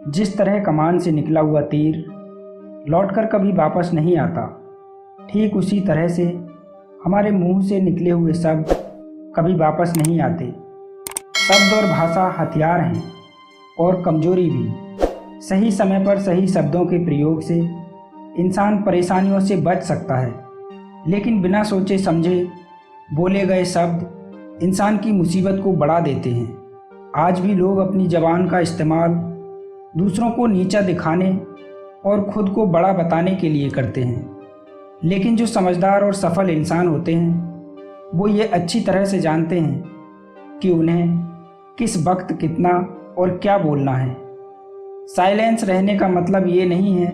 जिस तरह कमान से निकला हुआ तीर लौटकर कभी वापस नहीं आता, ठीक उसी तरह से हमारे मुंह से निकले हुए शब्द कभी वापस नहीं आते। शब्द और भाषा हथियार हैं और कमजोरी भी। सही समय पर सही शब्दों के प्रयोग से इंसान परेशानियों से बच सकता है, लेकिन बिना सोचे समझे बोले गए शब्द इंसान की मुसीबत को बढ़ा देते हैं। आज भी लोग अपनी ज़बान का इस्तेमाल दूसरों को नीचा दिखाने और खुद को बड़ा बताने के लिए करते हैं, लेकिन जो समझदार और सफल इंसान होते हैं वो ये अच्छी तरह से जानते हैं कि उन्हें किस वक्त कितना और क्या बोलना है। साइलेंस रहने का मतलब ये नहीं है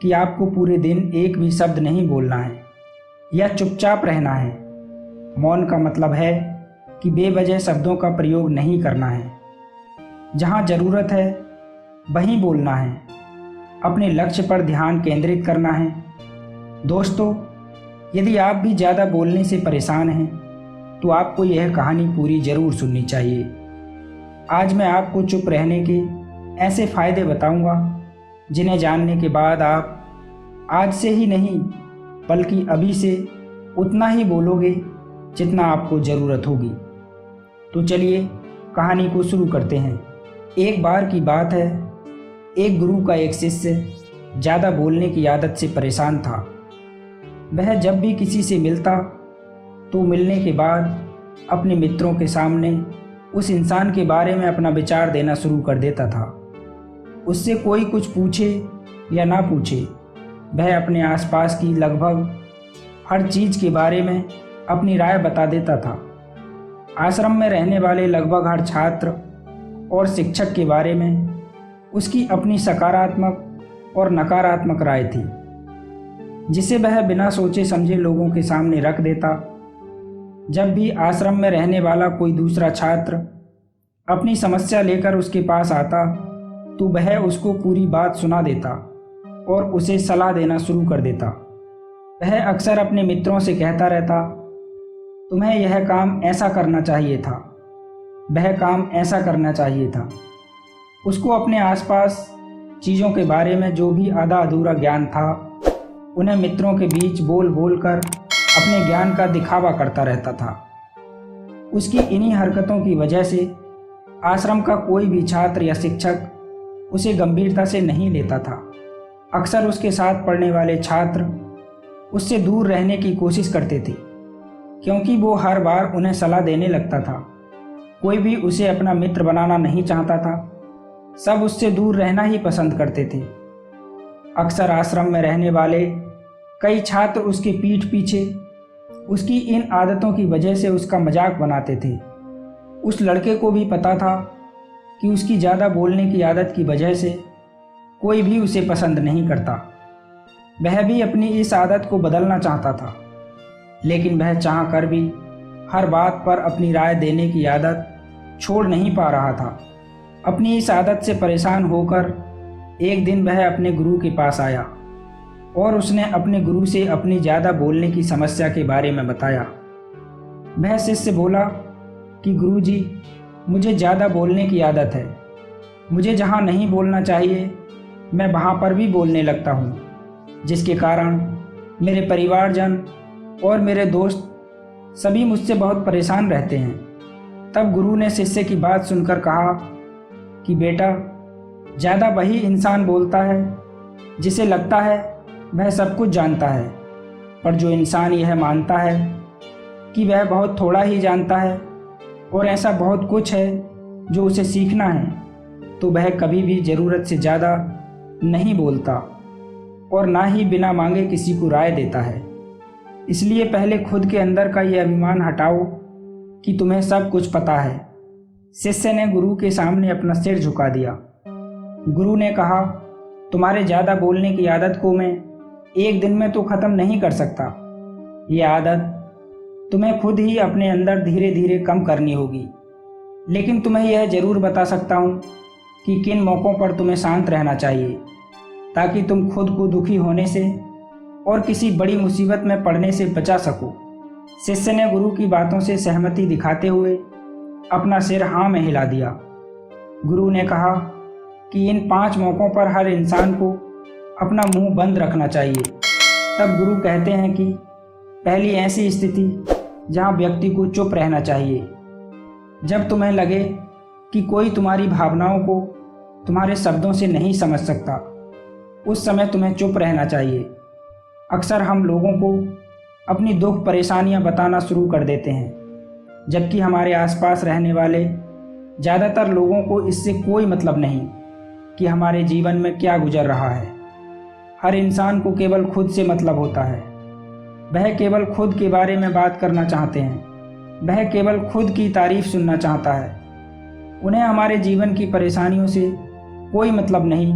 कि आपको पूरे दिन एक भी शब्द नहीं बोलना है या चुपचाप रहना है। मौन का मतलब है कि बेवजह शब्दों का प्रयोग नहीं करना है। जहाँ ज़रूरत है वहीं बोलना है। अपने लक्ष्य पर ध्यान केंद्रित करना है। दोस्तों, यदि आप भी ज़्यादा बोलने से परेशान हैं तो आपको यह कहानी पूरी ज़रूर सुननी चाहिए। आज मैं आपको चुप रहने के ऐसे फ़ायदे बताऊंगा जिन्हें जानने के बाद आप आज से ही नहीं बल्कि अभी से उतना ही बोलोगे जितना आपको ज़रूरत होगी। तो चलिए कहानी को शुरू करते हैं। एक बार की बात है, एक गुरु का एक शिष्य ज़्यादा बोलने की आदत से परेशान था। वह जब भी किसी से मिलता तो मिलने के बाद अपने मित्रों के सामने उस इंसान के बारे में अपना विचार देना शुरू कर देता था। उससे कोई कुछ पूछे या ना पूछे, वह अपने आसपास की लगभग हर चीज़ के बारे में अपनी राय बता देता था। आश्रम में रहने वाले लगभग हर छात्र और शिक्षक के बारे में उसकी अपनी सकारात्मक और नकारात्मक राय थी, जिसे वह बिना सोचे समझे लोगों के सामने रख देता। जब भी आश्रम में रहने वाला कोई दूसरा छात्र अपनी समस्या लेकर उसके पास आता तो वह उसको पूरी बात सुना देता और उसे सलाह देना शुरू कर देता। वह अक्सर अपने मित्रों से कहता रहता, तुम्हें यह काम ऐसा करना चाहिए था, वह काम ऐसा करना चाहिए था। उसको अपने आसपास चीज़ों के बारे में जो भी आधा अधूरा ज्ञान था उन्हें मित्रों के बीच बोल बोल कर अपने ज्ञान का दिखावा करता रहता था। उसकी इन्हीं हरकतों की वजह से आश्रम का कोई भी छात्र या शिक्षक उसे गंभीरता से नहीं लेता था। अक्सर उसके साथ पढ़ने वाले छात्र उससे दूर रहने की कोशिश करते थे, क्योंकि वो हर बार उन्हें सलाह देने लगता था। कोई भी उसे अपना मित्र बनाना नहीं चाहता था, सब उससे दूर रहना ही पसंद करते थे। अक्सर आश्रम में रहने वाले कई छात्र उसकी पीठ पीछे उसकी इन आदतों की वजह से उसका मजाक बनाते थे। उस लड़के को भी पता था कि उसकी ज़्यादा बोलने की आदत की वजह से कोई भी उसे पसंद नहीं करता। वह भी अपनी इस आदत को बदलना चाहता था, लेकिन वह चाह कर भी हर बात पर अपनी राय देने की आदत छोड़ नहीं पा रहा था। अपनी इस आदत से परेशान होकर एक दिन वह अपने गुरु के पास आया और उसने अपने गुरु से अपनी ज़्यादा बोलने की समस्या के बारे में बताया। वह शिष्य बोला कि गुरुजी, मुझे ज़्यादा बोलने की आदत है। मुझे जहाँ नहीं बोलना चाहिए मैं वहाँ पर भी बोलने लगता हूँ, जिसके कारण मेरे परिवारजन और मेरे दोस्त सभी मुझसे बहुत परेशान रहते हैं। तब गुरु ने शिष्य की बात सुनकर कहा कि बेटा, ज़्यादा वही इंसान बोलता है जिसे लगता है वह सब कुछ जानता है, पर जो इंसान यह मानता है कि वह बहुत थोड़ा ही जानता है और ऐसा बहुत कुछ है जो उसे सीखना है, तो वह कभी भी ज़रूरत से ज़्यादा नहीं बोलता और ना ही बिना मांगे किसी को राय देता है। इसलिए पहले खुद के अंदर का ये अभिमान हटाओ कि तुम्हें सब कुछ पता है। शिष्य ने गुरु के सामने अपना सिर झुका दिया। गुरु ने कहा, तुम्हारे ज़्यादा बोलने की आदत को मैं एक दिन में तो ख़त्म नहीं कर सकता। ये आदत तुम्हें खुद ही अपने अंदर धीरे धीरे कम करनी होगी, लेकिन तुम्हें यह ज़रूर बता सकता हूँ कि किन मौक़ों पर तुम्हें शांत रहना चाहिए, ताकि तुम खुद को दुखी होने से और किसी बड़ी मुसीबत में पड़ने से बचा सको। शिष्य ने गुरु की बातों से सहमति दिखाते हुए अपना सिर हाँ में हिला दिया। गुरु ने कहा, कि इन 5 मौक़ों पर हर इंसान को अपना मुंह बंद रखना चाहिए। तब गुरु कहते हैं कि पहली ऐसी स्थिति जहां व्यक्ति को चुप रहना चाहिए। जब तुम्हें लगे कि कोई तुम्हारी भावनाओं को तुम्हारे शब्दों से नहीं समझ सकता, उस समय तुम्हें चुप रहना चाहिए। अक्सर हम लोगों को अपनी दुख परेशानियां बताना शुरू कर देते हैं, जबकि हमारे आसपास रहने वाले ज़्यादातर लोगों को इससे कोई मतलब नहीं कि हमारे जीवन में क्या गुजर रहा है। हर इंसान को केवल खुद से मतलब होता है। वह केवल खुद के बारे में बात करना चाहते हैं। वह केवल खुद की तारीफ सुनना चाहता है। उन्हें हमारे जीवन की परेशानियों से कोई मतलब नहीं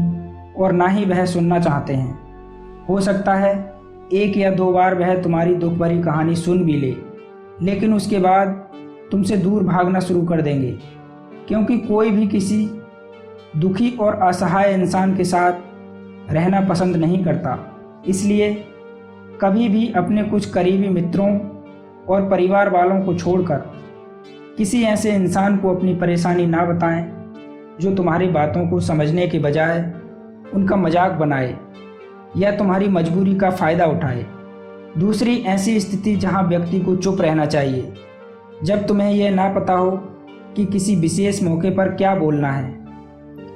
और ना ही वह सुनना चाहते हैं। हो सकता है 1 या 2 बार वह तुम्हारी दुख भरी कहानी सुन भी ले, लेकिन उसके बाद तुमसे दूर भागना शुरू कर देंगे, क्योंकि कोई भी किसी दुखी और असहाय इंसान के साथ रहना पसंद नहीं करता। इसलिए कभी भी अपने कुछ करीबी मित्रों और परिवार वालों को छोड़कर किसी ऐसे इंसान को अपनी परेशानी ना बताएं जो तुम्हारी बातों को समझने के बजाय उनका मजाक बनाए या तुम्हारी मजबूरी का फ़ायदा उठाए। दूसरी ऐसी स्थिति जहां व्यक्ति को चुप रहना चाहिए, जब तुम्हें यह ना पता हो कि किसी विशेष मौके पर क्या बोलना है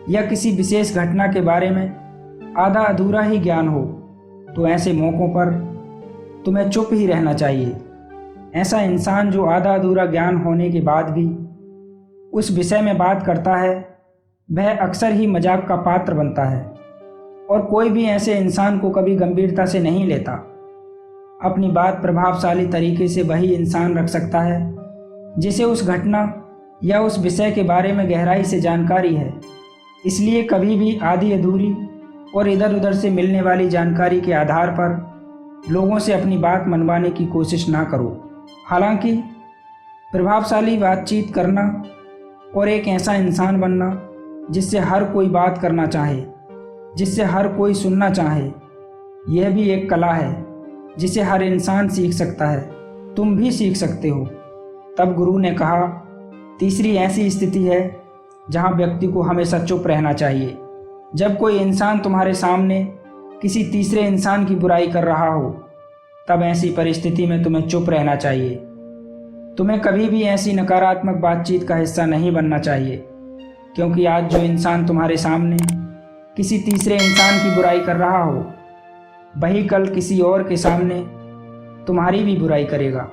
या किसी विशेष घटना के बारे में आधा अधूरा ही ज्ञान हो, तो ऐसे मौक़ों पर तुम्हें चुप ही रहना चाहिए। ऐसा इंसान जो आधा अधूरा ज्ञान होने के बाद भी उस विषय में बात करता है, वह अक्सर ही मजाक का पात्र बनता है और कोई भी ऐसे इंसान को कभी गंभीरता से नहीं लेता। अपनी बात प्रभावशाली तरीके से वही इंसान रख सकता है जिसे उस घटना या उस विषय के बारे में गहराई से जानकारी है। इसलिए कभी भी आधी अधूरी और इधर उधर से मिलने वाली जानकारी के आधार पर लोगों से अपनी बात मनवाने की कोशिश ना करो। हालांकि प्रभावशाली बातचीत करना और एक ऐसा इंसान बनना जिससे हर कोई बात करना चाहे, जिससे हर कोई सुनना चाहे, यह भी एक कला है जिसे हर इंसान सीख सकता है। तुम भी सीख सकते हो। तब गुरु ने कहा, तीसरी ऐसी स्थिति है जहां व्यक्ति को हमेशा चुप रहना चाहिए। जब कोई इंसान तुम्हारे सामने किसी तीसरे इंसान की बुराई कर रहा हो, तब ऐसी परिस्थिति में तुम्हें चुप रहना चाहिए। तुम्हें कभी भी ऐसी नकारात्मक बातचीत का हिस्सा नहीं बनना चाहिए, क्योंकि आज जो इंसान तुम्हारे सामने किसी तीसरे इंसान की बुराई कर रहा हो, वही कल किसी और के सामने तुम्हारी भी बुराई करेगा।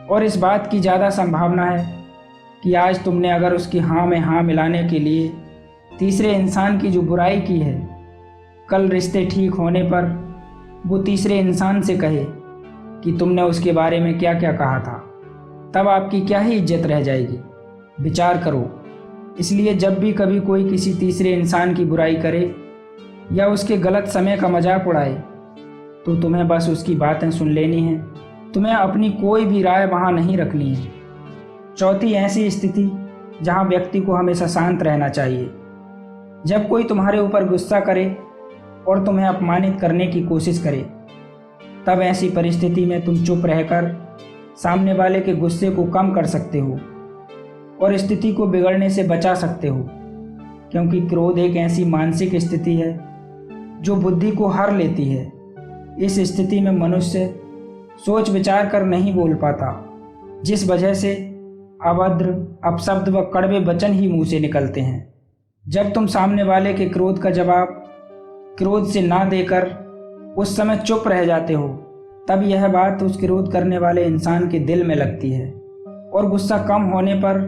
और इस बात की ज़्यादा संभावना है कि आज तुमने अगर उसकी हाँ में हाँ मिलाने के लिए तीसरे इंसान की जो बुराई की है, कल रिश्ते ठीक होने पर वो तीसरे इंसान से कहे कि तुमने उसके बारे में क्या क्या कहा था, तब आपकी क्या ही इज्जत रह जाएगी। विचार करो। इसलिए जब भी कभी कोई किसी तीसरे इंसान की बुराई करे या उसके गलत समय का मजाक उड़ाए, तो तुम्हें बस उसकी बातें सुन लेनी है। तुम्हें अपनी कोई भी राय वहाँ नहीं रखनी है। चौथी ऐसी स्थिति जहाँ व्यक्ति को हमेशा शांत रहना चाहिए। जब कोई तुम्हारे ऊपर गुस्सा करे और तुम्हें अपमानित करने की कोशिश करे, तब ऐसी परिस्थिति में तुम चुप रहकर सामने वाले के गुस्से को कम कर सकते हो और स्थिति को बिगड़ने से बचा सकते हो, क्योंकि क्रोध एक ऐसी मानसिक स्थिति है जो बुद्धि को हर लेती है। इस स्थिति में मनुष्य सोच विचार कर नहीं बोल पाता, जिस वजह से अभद्र, अपशब्द व कड़वे वचन ही मुंह से निकलते हैं। जब तुम सामने वाले के क्रोध का जवाब क्रोध से ना देकर उस समय चुप रह जाते हो, तब यह बात उस क्रोध करने वाले इंसान के दिल में लगती है और गुस्सा कम होने पर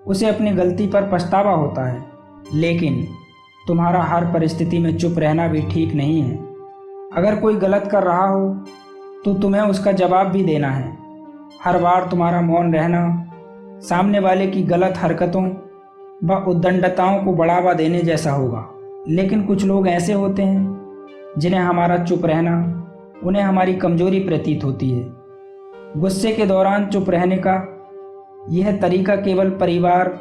उसे अपनी गलती पर पछतावा होता है। लेकिन तुम्हारा हर परिस्थिति में चुप रहना भी ठीक नहीं है। अगर कोई गलत कर रहा हो तो तुम्हें उसका जवाब भी देना है। हर बार तुम्हारा मौन रहना सामने वाले की गलत हरकतों व उद्दंडताओं को बढ़ावा देने जैसा होगा। लेकिन कुछ लोग ऐसे होते हैं जिन्हें हमारा चुप रहना उन्हें हमारी कमजोरी प्रतीत होती है। गुस्से के दौरान चुप रहने का यह तरीका केवल परिवार,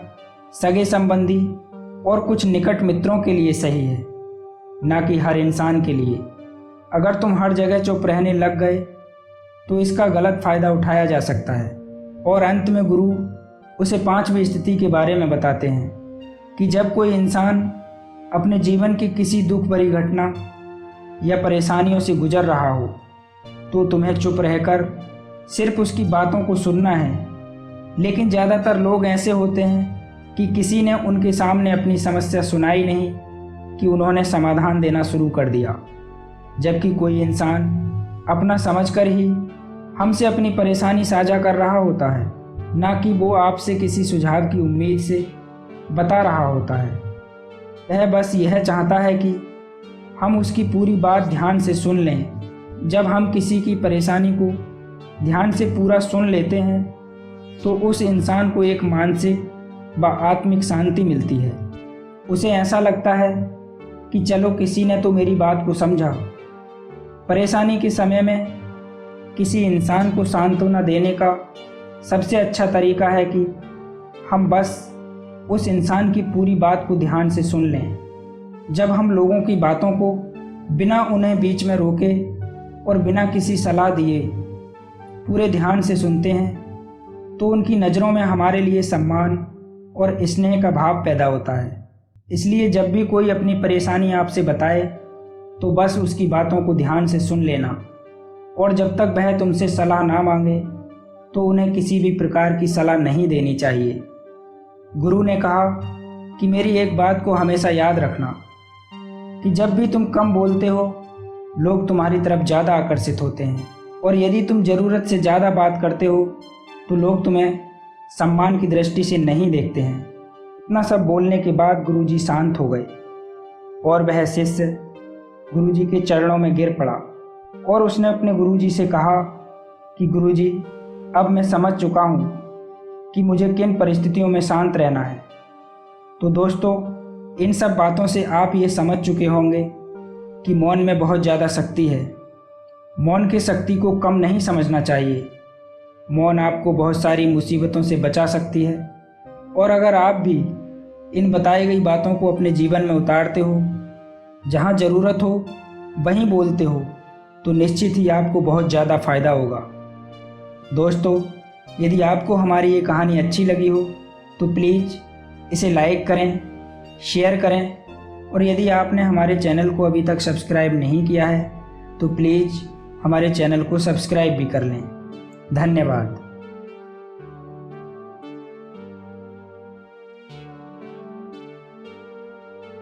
सगे संबंधी और कुछ निकट मित्रों के लिए सही है, ना कि हर इंसान के लिए। अगर तुम हर जगह चुप रहने लग गए तो इसका गलत फ़ायदा उठाया जा सकता है। और अंत में गुरु उसे 5वीं स्थिति के बारे में बताते हैं कि जब कोई इंसान अपने जीवन की किसी दुख भरी घटना या परेशानियों से गुजर रहा हो तो तुम्हें चुप रहकर सिर्फ उसकी बातों को सुनना है। लेकिन ज़्यादातर लोग ऐसे होते हैं कि किसी ने उनके सामने अपनी समस्या सुनाई नहीं कि उन्होंने समाधान देना शुरू कर दिया, जबकि कोई इंसान अपना समझकर ही हमसे अपनी परेशानी साझा कर रहा होता है, ना कि वो आपसे किसी सुझाव की उम्मीद से बता रहा होता है। वह बस यह चाहता है कि हम उसकी पूरी बात ध्यान से सुन लें। जब हम किसी की परेशानी को ध्यान से पूरा सुन लेते हैं तो उस इंसान को एक मानसिक व आत्मिक शांति मिलती है। उसे ऐसा लगता है कि चलो किसी ने तो मेरी बात को समझा। परेशानी के समय में किसी इंसान को सांत्वना देने का सबसे अच्छा तरीका है कि हम बस उस इंसान की पूरी बात को ध्यान से सुन लें। जब हम लोगों की बातों को बिना उन्हें बीच में रोके और बिना किसी सलाह दिए पूरे ध्यान से सुनते हैं तो उनकी नज़रों में हमारे लिए सम्मान और स्नेह का भाव पैदा होता है। इसलिए जब भी कोई अपनी परेशानी आपसे बताए तो बस उसकी बातों को ध्यान से सुन लेना, और जब तक वह तुमसे सलाह ना मांगे तो उन्हें किसी भी प्रकार की सलाह नहीं देनी चाहिए। गुरु ने कहा कि मेरी एक बात को हमेशा याद रखना कि जब भी तुम कम बोलते हो लोग तुम्हारी तरफ ज़्यादा आकर्षित होते हैं, और यदि तुम ज़रूरत से ज़्यादा बात करते हो तो लोग तुम्हें सम्मान की दृष्टि से नहीं देखते हैं। इतना सब बोलने के बाद गुरुजी शांत हो गए और वह शिष्य गुरुजी के चरणों में गिर पड़ा और उसने अपने गुरुजी से कहा कि गुरुजी, अब मैं समझ चुका हूँ कि मुझे किन परिस्थितियों में शांत रहना है। तो दोस्तों, इन सब बातों से आप ये समझ चुके होंगे कि मौन में बहुत ज़्यादा शक्ति है। मौन की शक्ति को कम नहीं समझना चाहिए। मौन आपको बहुत सारी मुसीबतों से बचा सकती है, और अगर आप भी इन बताई गई बातों को अपने जीवन में उतारते हो, जहाँ ज़रूरत हो वहीं बोलते हो, तो निश्चित ही आपको बहुत ज़्यादा फ़ायदा होगा। दोस्तों, यदि आपको हमारी ये कहानी अच्छी लगी हो तो प्लीज़ इसे लाइक करें, शेयर करें, और यदि आपने हमारे चैनल को अभी तक सब्सक्राइब नहीं किया है तो प्लीज़ हमारे चैनल को सब्सक्राइब भी कर लें। धन्यवाद।